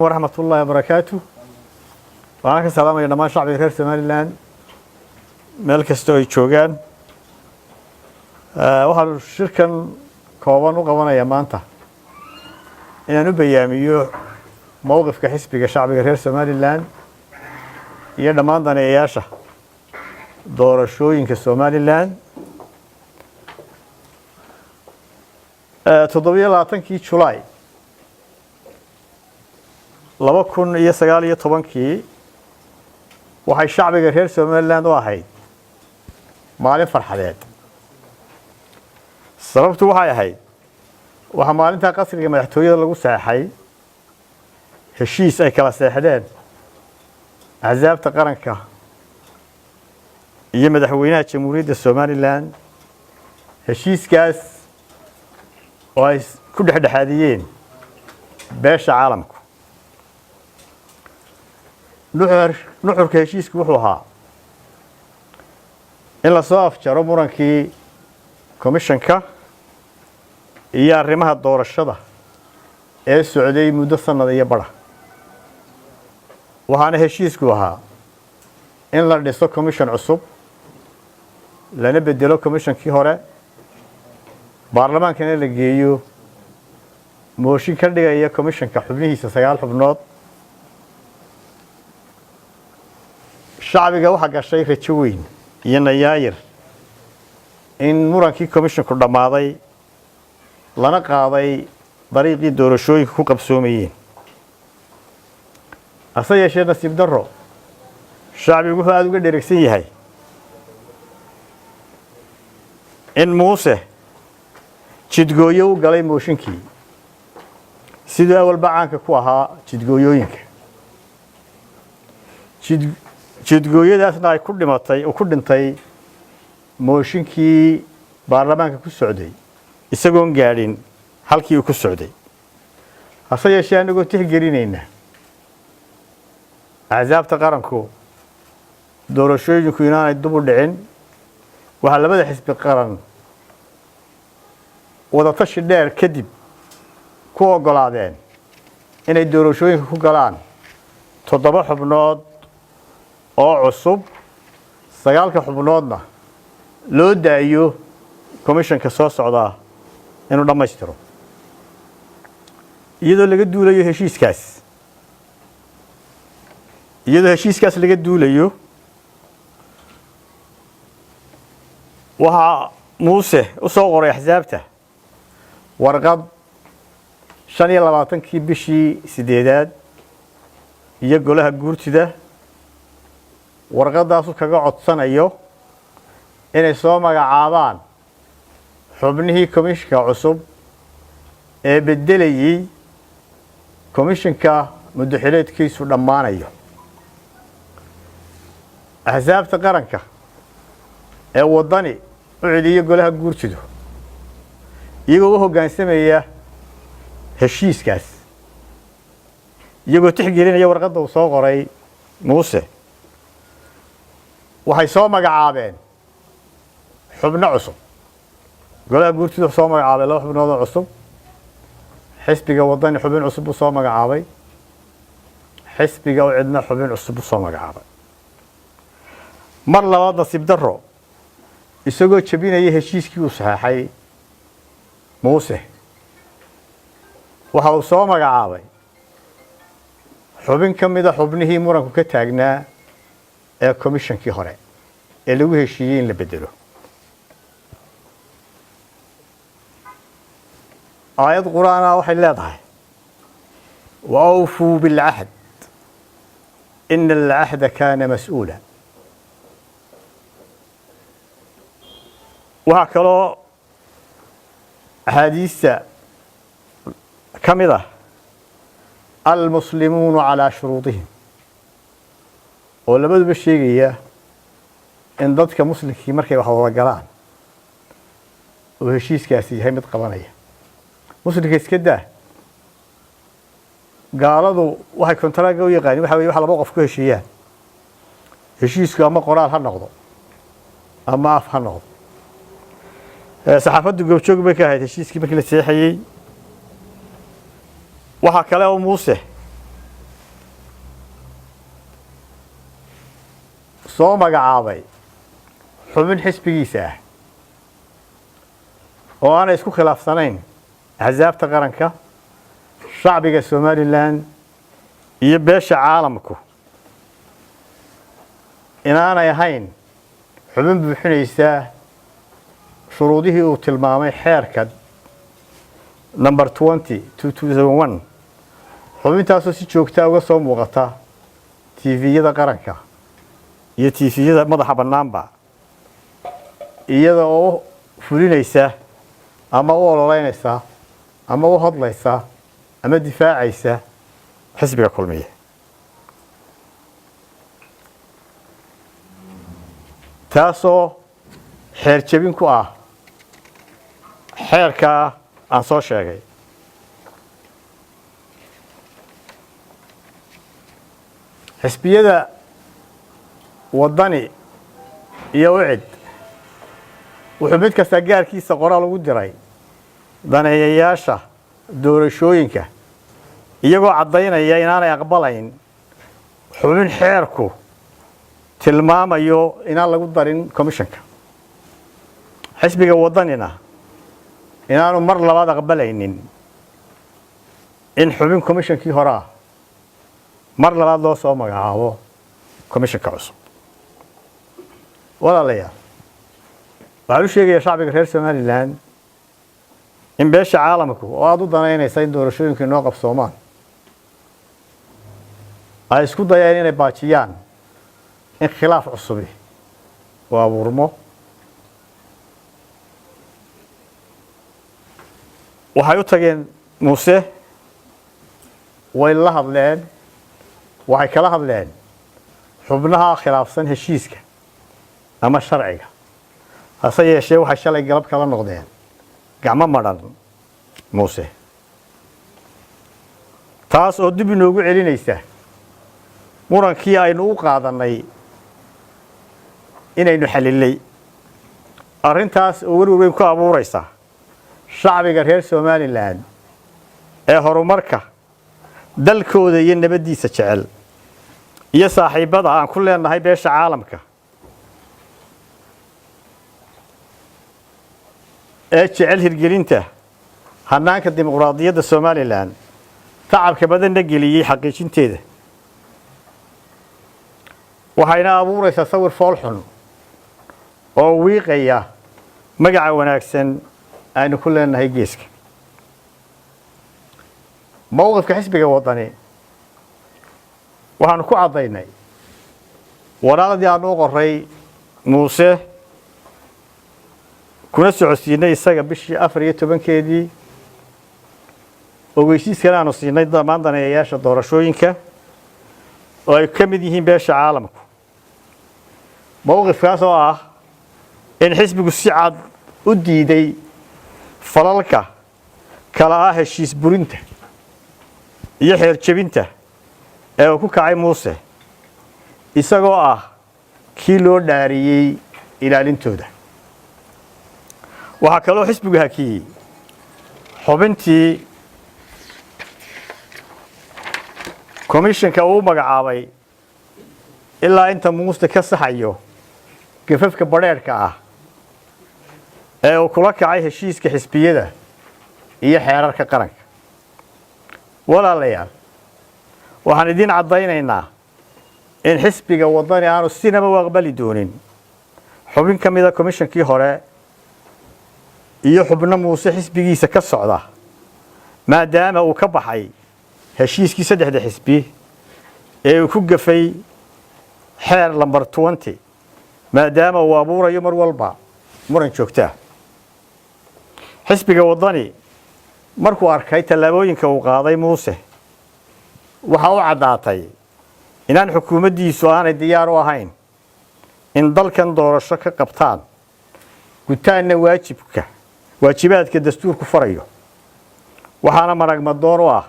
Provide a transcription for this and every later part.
ورحمة الله وبركاته. وعليكم السلام يا جماعة شعب غير سوماليلاند meel kasta ay joogaan waxaan shirkan kooban u qabanayaa maanta inaan u bayaamiyo mowqifka xisbiga shacbiga reer Soomaaliland iyo dhammaan daneeyaasha doorashooyinka Soomaaliland 27 July 2019 waxay shacbiga reer Soomaaliland u ahayd maalin farxadeed sababtu waxay ahayd waxa maalinta qasriga madaxtooyada lagu saxay heshiis ay kala saxdeen axsaabta qaranka iyo madaxweynaha jamhuuriyadda Soomaaliland heshiiskaas oo ay ku dhexdhexaadiyeen beesha caalamku nuxurka heshiisku wuxuu ahaa in la soo afjaro murankii komishanka iyo arrimaha doorashada ee socday muddo sanad iyo badh waxaana heshiisku ahaa in la dhiso komishan cusub lana bedelo komishankii hore baarlamaankana la geeyo mooshin ka dhigaya komishanka xubnihiisa 9 xubnood shacbiga waxa gashay rajo weyn iyo nayaayir in murankii komishanku dhamaaday lana qaaday dariiqii doorashooyinka ku qabsoomayeen ase yeeshee nasiib darro shacbigu wuxuu aad uga dheregsan yahay in muuse jidgooyo u galay mooshinkii sidoo awalba caanka ku ahaa jidgooyooyinka jidgooyadaasna ay ku dhimatay oo ku dhintay mooshinkii baarlamaanka ku socday isagoon gaadhin halkii uu ku socday hase yeeshee anagoo tixgelinayna axsaabta qaranku doorashooyinku inaanay dib u dhicin waxaa labada xisbi qaran wadatashi dheer kadib ku ogolaadeen inay doorashooyinka ku galaan 7 xubnood oo cusub 9 xubnoodna loo daayo komishanka soo socda inuu dhamaystiro iyadoo laga duulayo heshiiskaas laga duulayo waxa muuse u soo qoray axsaabta warqad 25 bishii 8aad iyo golaha guurtida warqadaas kaga codsanayo inay soo magacaabaan xubnihii komishanka cusub ee bedelayay komishanka muddaxileedkiisu dhamaanayo axsaabta qaranka ee wadani u celiyo golaha guurtidu iyagoo u hoggaansamaya heshiiskaas iyagoo tixgelinaya warqadda uu soo qoray muuse waxay soo magacaabeen xubno cusub golaha guurtida soo magacaabay 2 xubnood oo cusub xisbiga wadani xubin cusub u soo magacaabay xisbiga oo cidna xubin cusub u soo magacaabay mar labaad nasiib darro isagoo jabinaya heshiiskii uu saxay muuse waxa uu soo magacaabay xubin kamida xubnihii muranku ka taagnaa ee komishankii hore ee lagu heshiiyay in la bedelo آيات قرآن waxay leedahay وأوفوا بالعهد إن العهد كان مسؤولا وهكذا حديث كمذا المسلمون على شروطهم ولما بالشيء إن ضدك مسلم كي مركي وحوض قرآن وهشيس كاسي هي متقبلية مسلم كيسكده قالوا waxay kontaraaga u yaqaan waxa wax laba qof ku heshiiyaan heshiisku ama qoraal ha noqdo ama af ha noqdo saxaafaddu goobjoog bay ka ahayd heshiiskii markii la saxeeyay waxa kale oo muuse soo magacaabay xubin xisbigiisa ah oo aanay isku khilaafsanayn axsaabta qaranka shacbiga Somaliland iyo beesha caalamku inaanay ahayn xubin buuxinaysa shuruudihii uu tilmaamay xeerka number 20/2001 xubintaasoo si joogta uga soo muuqata TV-yada qaranka iyo TV-yada madaxa bannaanba iyada oo fulinaysa ama u ololeynaysa ama u hadlaysa ama difaacaysa xisbiga kulmiye taasoo xeer jabin ku ah xeerka aan soo sheegay xisbiyada wadani iyo ucid wuxuu mid kasta gaarkiisa qoraal ugu diray daneeyayaasha doorashooyinka iyagoo caddaynaya inaanay aqbalayn xubin xeerku tilmaamayo inaan lagu darin komishanka xisbiga wadanina inaanu mar labaad aqbalaynin in xubin komishankii hore ah mar labaad loo soo magacaabo komishanka cusub walaalayaal waxaan u sheegayaa shacbiga reer Somaliland in beesha caalamku oo aad u danaynaysa in doorashooyinka noo qabsoomaan ay isku dayeen inay baajiyaan in khilaaf cusub oo abuurmo waxay u tageen Muuse way la hadleen waxay kala hadleen xubnaha khilaafsan heshiiska ama sharciga hase yeeshee waxay shalay galab kala noqdeen gacmo madhan Muuse taas oo dib inoogu celinaysa murankii aynu u qaadanay inaynu xalilay arrintaas oo warwar weyn ku abuuraysa shacbiga reer Somaliland ee horumarka dalkooda iyo nabadiisa jecel iyo saaxiibada aan ku leenahay beesha caalamka ee jecel hirgelinta hanaanka dimuqraadiyadda Somaliland tacabka badanna geliyay xaqiijinteeda waxayna abuuraysaa sawir foolxun oo wiiqaya magaca wanaagsan aynu ku leenahay geeska mowqifka xisbiga wadani waxaanu ku cadaynay waraaqdii aan u qoray Muuse kuna socodsiinay isaga bishii 14keedii ogeysiiskana aanu siinay dhammaan daneeyayaasha doorashooyinka oo ay ka mid yihiin beesha caalamku mowqifkaas oo ah in xisbigu si cad u diiday falalka kala ah heshiis burinta iyo xeer jabinta ee uu ku kacay Muuse isagoo ah kii loo dhaariyay ilaalintooda waxa kale oo xisbigu hakiyay xubintii komishanka uu magacaabay ilaa inta Muuse ka saxayo gafafka badheerka ah ee uu kula kacay heshiiska xisbiyada iyo xeerarka qaranka walaalayaal waxaan idin cadaynaynaa in xisbiga wadani aanu sinaba u aqbali doonin xubin ka mid ah komishankii hore iyo xubno Muuse xisbigiisa ka socda maadaama uu ka baxay heshiiskii saddexda xisbi ee uu ku gafay xeer number 20 maadaama uu abuurayo mar walba muran joogta xisbiga wadani markuu arkay tallaabooyinka uu qaaday Muuse waxa uu cadaatay inaan xukuumaddiisu aanay diyaar u ahayn in dalkan doorasho ka qabtaan gutaanna waajibaadka dastuurku farayo waxaana maragmadoon u ah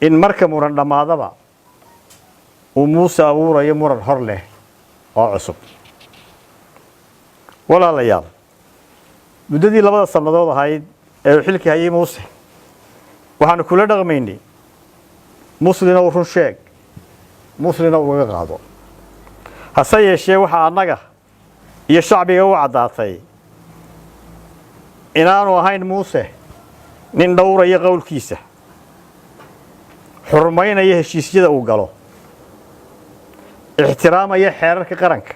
in marka muran dhamaadaba uu Muuse abuurayo muran hor leh oo cusub walaalayaal muddadii 2 sanadood ahayd ee xilka hayay Muuse waxaanu kula dhaqmaynay muslina uu run sheeg muslina uu uga qaado hase yeeshee waxaa annaga iyo shacbiga u caddaatay inaanu ahayn muuse nin dhowraya qowlkiisa xurmaynaya heshiisyada uu galo ixtiraamaya xeerarka qaranka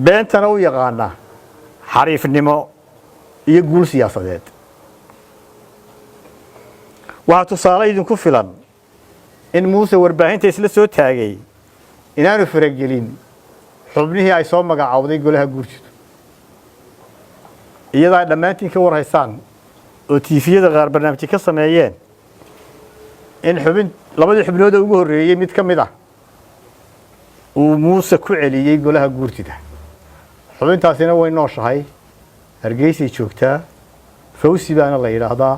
beentana u yaqaana xariifnimo iyo guul siyaasadeed waxaa tusaale idinku filan in muuse warbaahinta isla soo taagay inaanu faragelin xubnihii ay soo magacaawday golaha guurtidu iyadoo ay dhammaantiin ka warhaysaan oo tiifiyada qaar barnaamijyo ka sameeyeen in labadii xubnooda ugu horreeyey mid ka mid ah uu muuse ku celiyey golaha guurtida xubintaasina way nooshahay hargeysay joogtaa fawsi baana la yidhaahdaa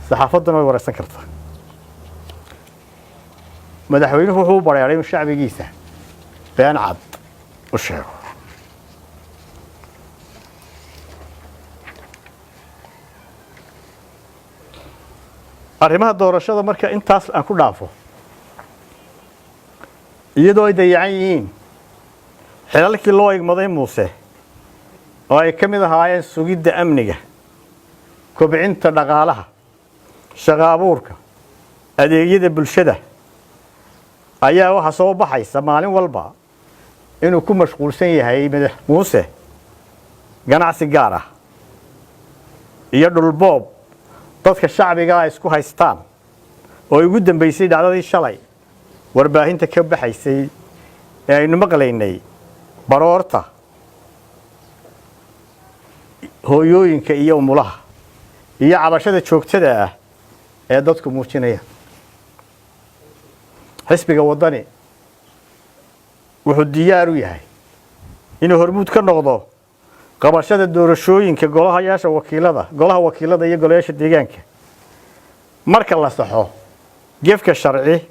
saxaafaddana way waraysan kartaa madaxweynuhu wuxuu u bareeray inuu shacbigiisa been cad u sheego arrimaha doorashada marka intaas aan ku dhaafo iyadoo ay dayacan yihiin xilalkii loo igmaday muuse oo ay ka mid ahaayeen sugidda amniga kobcinta dhaqaalaha shaqo abuurka adeegyada bulshada ayaa waxa soo baxaysa maalin walba inuu ku mashquulsan yahay muuse ganacsi gaar ah iyo dhulboob dadka shacbiga ay isku haystaan oo ugu dambeysay dhacdadii shalay warbaahinta ka baxaysay ee aynu maqlaynay baroorta hooyooyinka iyo umulaha iyo cabashada joogtada ah ee dadku muujinaya xisbiga wadani wuxuu diyaar u yahay inuu hormuud ka noqdo qabashada doorashooyinka golaha wakiilada iyo golayaasha deegaanka marka la saxo gefka sharci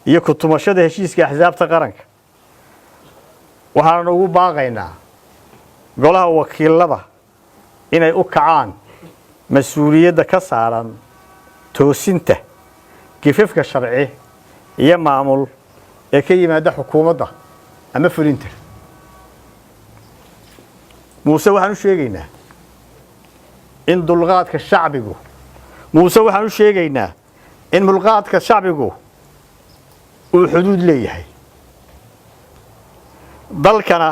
iyo ku tumashada heshiiska axsaabta qaranka waxaanu ugu baaqaynaa golaha wakiilada inay u kacaan mas-uuliyadda ka saaran toosinta gifafka sharci iyo maamul ee ka yimaada xukuumadda ama fulinta muuse waxaan u sheegaynaa in dulqaadka shacbigu uu xuduud leeyahay dalkana